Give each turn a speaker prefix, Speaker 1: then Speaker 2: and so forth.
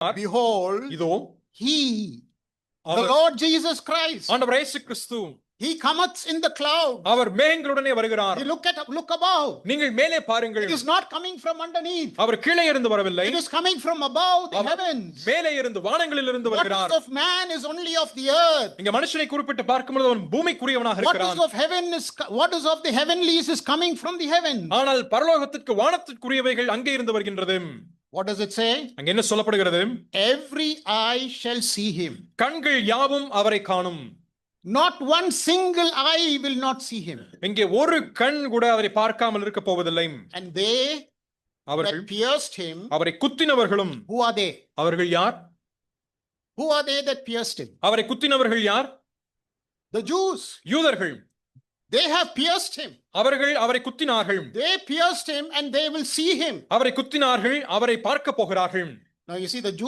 Speaker 1: Behold,
Speaker 2: இதோ
Speaker 1: he, the
Speaker 2: our
Speaker 1: Lord Jesus Christ,
Speaker 2: ஆண்டவர் இயேசு கிறிஸ்து
Speaker 1: he cometh in the cloud.
Speaker 2: அவர் மேகங்களுடனே வருகிறார்.
Speaker 1: You look above.
Speaker 2: நீங்கள் மேலே பாருங்கள்.
Speaker 1: It is not coming from underneath.
Speaker 2: அவர் கீழே இருந்து வரவில்லை.
Speaker 1: It is coming from above the
Speaker 2: our
Speaker 1: heavens.
Speaker 2: மேலே இருந்து வானங்களில் இருந்து
Speaker 1: What
Speaker 2: வருகிறார்.
Speaker 1: is of man is only of the earth.
Speaker 2: இங்க மனுஷனை குறிப்பிட்டு பார்க்கும்போது அவன் பூமிக்குரியவனாக
Speaker 1: What
Speaker 2: இருக்கிறான்.
Speaker 1: is of heaven is what is of the heavenlies is coming from the heavens.
Speaker 2: ஆனால் பரலோகத்திற்கு வானத்திற்குரியவைகள் அங்கே இருந்து வருகின்றது.
Speaker 1: What does it say?
Speaker 2: அங்க என்ன சொல்லப்படுகிறது?
Speaker 1: Every eye shall see him.
Speaker 2: கண்கள் யாவும் அவரை காணும்.
Speaker 1: Not one single eye will not see him.
Speaker 2: இங்கே ஒரு கண் கூட அவரை பார்க்காமல் இருக்க போவதில்லை.
Speaker 1: And they
Speaker 2: அவர்கள்
Speaker 1: that pierced him,
Speaker 2: அவரை குத்தினவர்களும்.
Speaker 1: who are they?
Speaker 2: அவர்கள் யார்?
Speaker 1: Who are they that pierced him?
Speaker 2: அவரை குத்தினவர்கள் யார்?
Speaker 1: The Jews.
Speaker 2: யூதர்கள்.
Speaker 1: They have pierced him.
Speaker 2: அவர்கள் அவரை குத்தினார்கள்.
Speaker 1: They pierced him and they will see him.
Speaker 2: அவரை குத்தினார்கள், அவரை பார்க்க போகிறார்கள்.
Speaker 1: Now you see the Jews